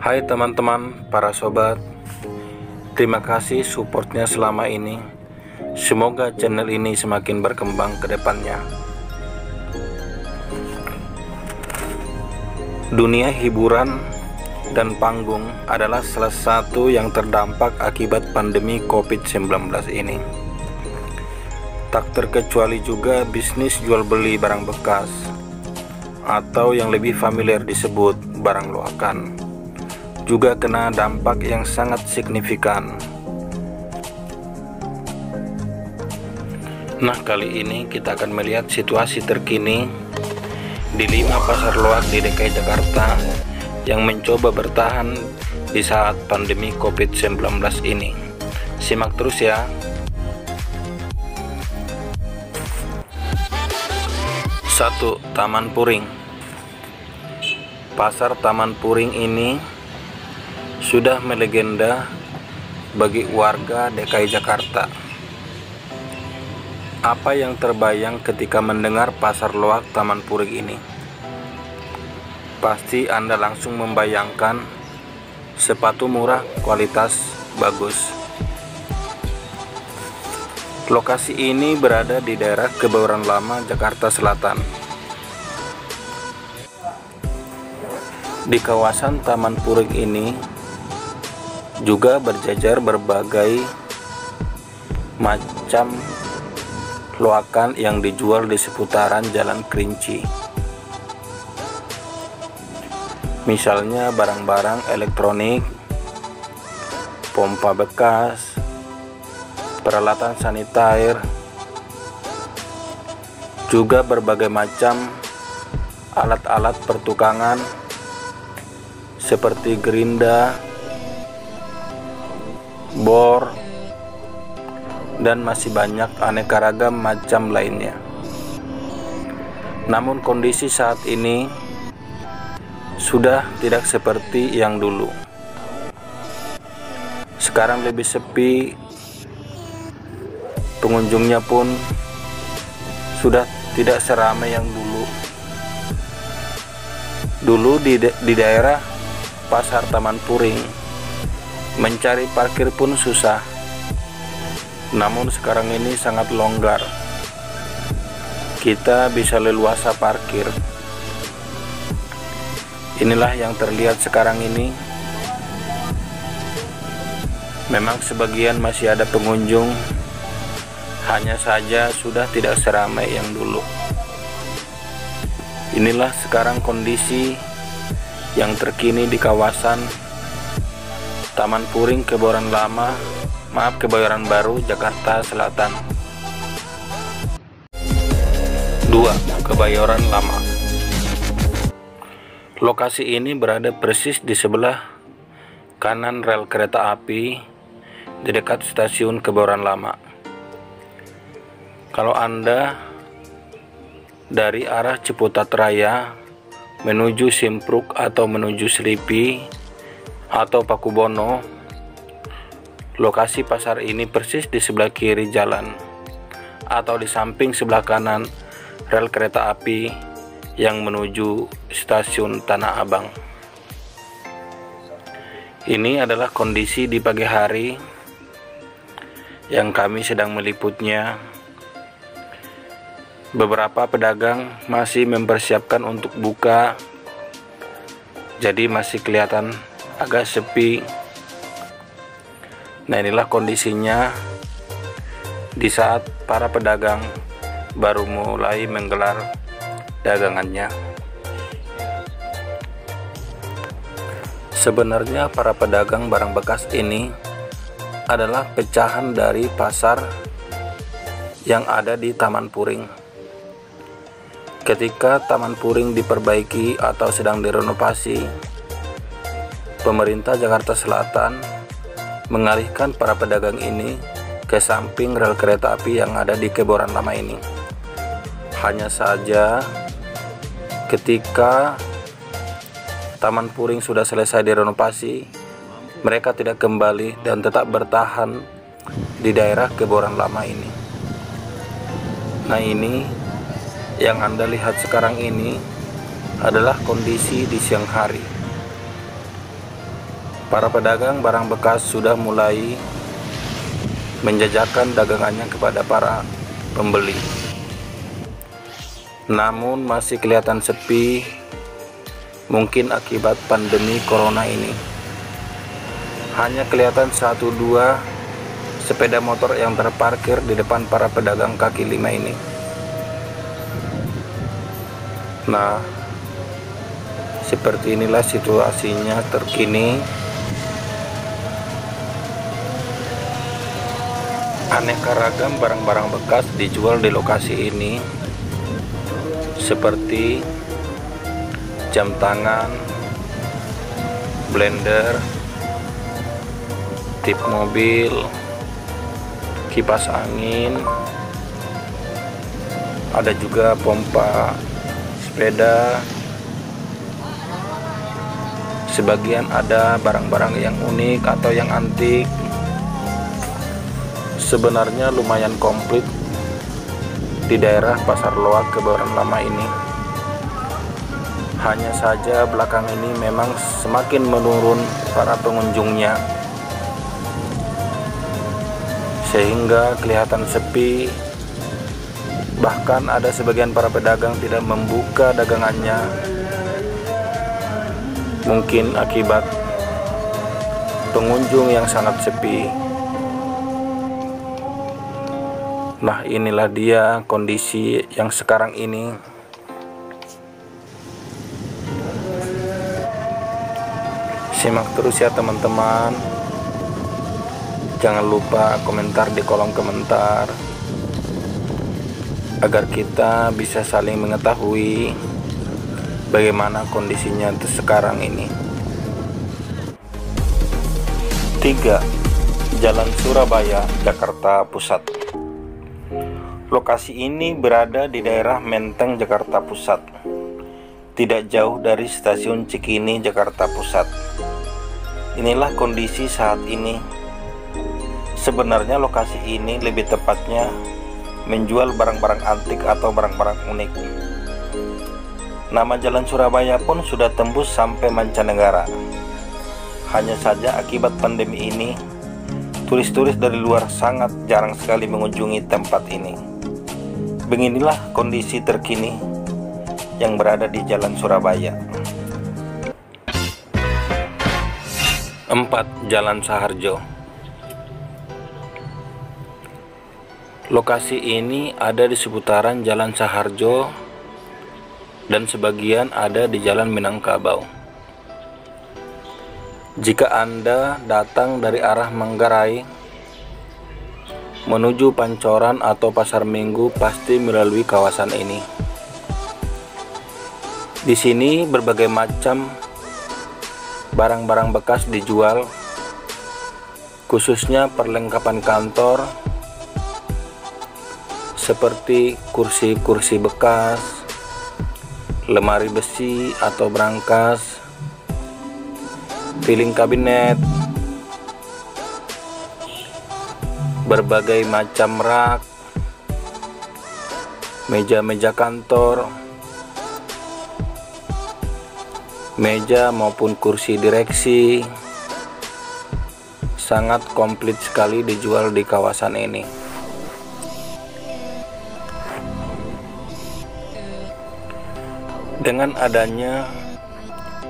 Hai teman-teman, para sobat, terima kasih supportnya selama ini. Semoga channel ini semakin berkembang ke depannya. Dunia hiburan dan panggung adalah salah satu yang terdampak akibat pandemi COVID-19 ini. Tak terkecuali juga bisnis jual beli barang bekas, atau yang lebih familiar disebut barang loakan, juga kena dampak yang sangat signifikan. Nah, kali ini kita akan melihat situasi terkini di 5 pasar loak di DKI Jakarta yang mencoba bertahan di saat pandemi COVID-19 ini. Simak terus ya. 1. Taman Puring. Pasar Taman Puring ini sudah melegenda bagi warga DKI Jakarta. Apa yang terbayang ketika mendengar pasar loak Taman Puring ini? Pasti Anda langsung membayangkan sepatu murah kualitas bagus. Lokasi ini berada di daerah Kebayoran Lama, Jakarta Selatan. Di kawasan Taman Puring ini juga berjajar berbagai macam loakan yang dijual di seputaran Jalan Kerinci. Misalnya barang-barang elektronik, pompa bekas, peralatan sanitair, juga berbagai macam alat-alat pertukangan seperti gerinda, bor, dan masih banyak aneka ragam macam lainnya. Namun kondisi saat ini sudah tidak seperti yang dulu. Sekarang lebih sepi, pengunjungnya pun sudah tidak seramai yang dulu. Dulu di daerah Pasar Taman Puring mencari parkir pun susah. Namun sekarang ini sangat longgar. Kita bisa leluasa parkir. Inilah yang terlihat sekarang ini. Memang sebagian masih ada pengunjung, hanya saja sudah tidak seramai yang dulu. Inilah sekarang kondisi yang terkini di kawasan Taman Puring Kebayoran Baru, Jakarta Selatan. 2. Kebayoran Lama. Lokasi ini berada persis di sebelah kanan rel kereta api di dekat stasiun Kebayoran Lama. Kalau Anda dari arah Ciputat Raya menuju Simpruk atau menuju Selipi atau Pakubono, lokasi pasar ini persis di sebelah kiri jalan atau di samping sebelah kanan rel kereta api yang menuju stasiun Tanah Abang. Ini adalah kondisi di pagi hari yang kami sedang meliputnya. Beberapa pedagang masih mempersiapkan untuk buka, jadi masih kelihatan agak sepi. Nah, inilah kondisinya di saat para pedagang baru mulai menggelar dagangannya. Sebenarnya para pedagang barang bekas ini adalah pecahan dari pasar yang ada di Taman Puring. Ketika Taman Puring diperbaiki atau sedang direnovasi, pemerintah Jakarta Selatan mengalihkan para pedagang ini ke samping rel kereta api yang ada di Kebayoran Lama ini. Hanya saja ketika Taman Puring sudah selesai direnovasi, mereka tidak kembali dan tetap bertahan di daerah Kebayoran Lama ini. Nah, ini yang Anda lihat sekarang ini adalah kondisi di siang hari. Para pedagang barang bekas sudah mulai menjajakan dagangannya kepada para pembeli. Namun masih kelihatan sepi, mungkin akibat pandemi corona ini. Hanya kelihatan 1-2 sepeda motor yang terparkir di depan para pedagang kaki lima ini. Nah, seperti inilah situasinya terkini. Aneka ragam barang-barang bekas dijual di lokasi ini, seperti jam tangan, blender, tip mobil, kipas angin, ada juga pompa sepeda. Sebagian ada barang-barang yang unik atau yang antik. Sebenarnya lumayan komplit di daerah Pasar Loak Kebayoran Lama ini. Hanya saja belakang ini memang semakin menurun para pengunjungnya, sehingga kelihatan sepi. Bahkan ada sebagian para pedagang tidak membuka dagangannya, mungkin akibat pengunjung yang sangat sepi. Nah, inilah dia kondisi yang sekarang ini. Simak terus ya teman-teman. Jangan lupa komentar di kolom komentar, agar kita bisa saling mengetahui bagaimana kondisinya sekarang ini. 3. Jalan Surabaya, Jakarta Pusat. Lokasi ini berada di daerah Menteng, Jakarta Pusat, tidak jauh dari stasiun Cikini, Jakarta Pusat. Inilah kondisi saat ini. Sebenarnya lokasi ini lebih tepatnya menjual barang-barang antik atau barang-barang unik. Nama Jalan Surabaya pun sudah tembus sampai mancanegara. Hanya saja akibat pandemi ini, turis-turis dari luar sangat jarang sekali mengunjungi tempat ini. Beginilah kondisi terkini yang berada di Jalan Surabaya. 4. Jalan Saharjo. Lokasi ini ada di seputaran Jalan Saharjo dan sebagian ada di Jalan Minangkabau. Jika Anda datang dari arah Manggarai menuju Pancoran atau Pasar Minggu, pasti melalui kawasan ini. Di sini berbagai macam barang-barang bekas dijual, khususnya perlengkapan kantor seperti kursi-kursi bekas, lemari besi atau brankas, piling kabinet, berbagai macam rak, meja-meja kantor, meja maupun kursi direksi, sangat komplit sekali dijual di kawasan ini. Dengan adanya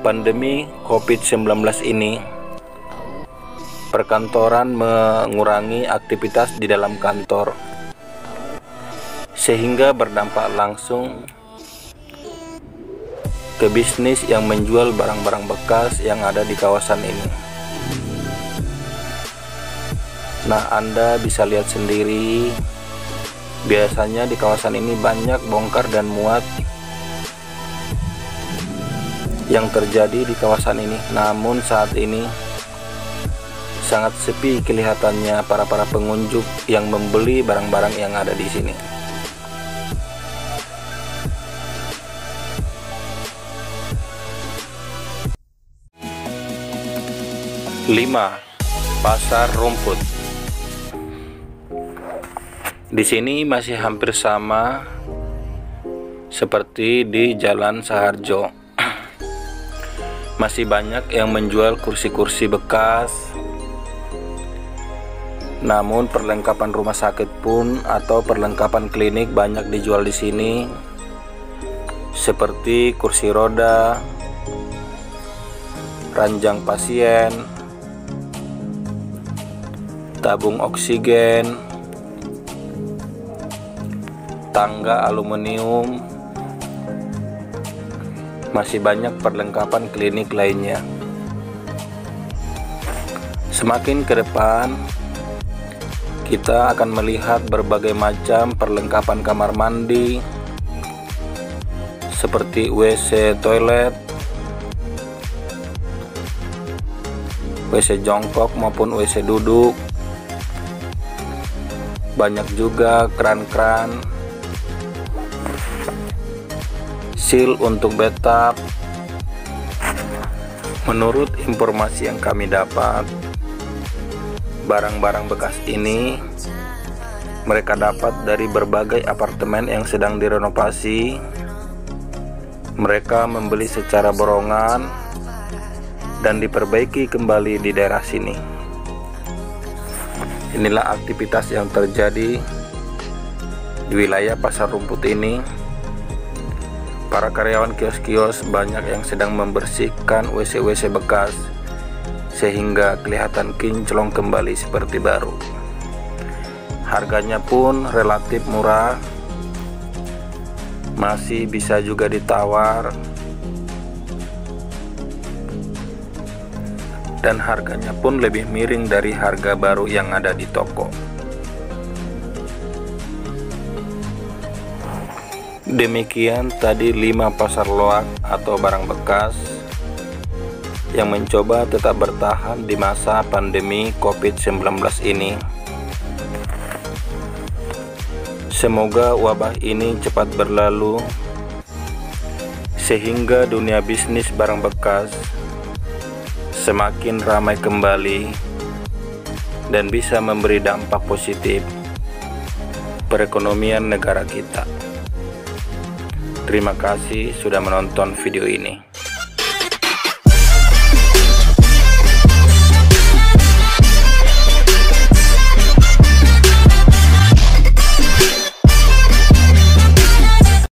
pandemi COVID-19 ini, perkantoran mengurangi aktivitas di dalam kantor, sehingga berdampak langsung ke bisnis yang menjual barang-barang bekas yang ada di kawasan ini. Nah, Anda bisa lihat sendiri, biasanya di kawasan ini banyak bongkar dan muat yang terjadi di kawasan ini. Namun saat ini sangat sepi kelihatannya para pengunjung yang membeli barang-barang yang ada di sini. Lima, Pasar Rumput. Di sini masih hampir sama seperti di Jalan Saharjo. Masih banyak yang menjual kursi-kursi bekas. Namun perlengkapan rumah sakit pun atau perlengkapan klinik banyak dijual di sini, seperti kursi roda, ranjang pasien, tabung oksigen, tangga aluminium. Masih banyak perlengkapan klinik lainnya. Semakin ke depan, kita akan melihat berbagai macam perlengkapan kamar mandi, seperti WC toilet, WC jongkok maupun WC duduk. Banyak juga kran-kran, seal untuk bathtub. Menurut informasi yang kami dapat, barang-barang bekas ini mereka dapat dari berbagai apartemen yang sedang direnovasi. Mereka membeli secara borongan dan diperbaiki kembali di daerah sini. Inilah aktivitas yang terjadi di wilayah Pasar Rumput ini. Para karyawan kios-kios banyak yang sedang membersihkan WC-WC bekas sehingga kelihatan kinclong kembali seperti baru. Harganya pun relatif murah, masih bisa juga ditawar, dan harganya pun lebih miring dari harga baru yang ada di toko. Demikian tadi 5 pasar loak atau barang bekas yang mencoba tetap bertahan di masa pandemi COVID-19 ini. Semoga wabah ini cepat berlalu sehingga dunia bisnis barang bekas semakin ramai kembali dan bisa memberi dampak positif perekonomian negara kita. Terima kasih sudah menonton video ini.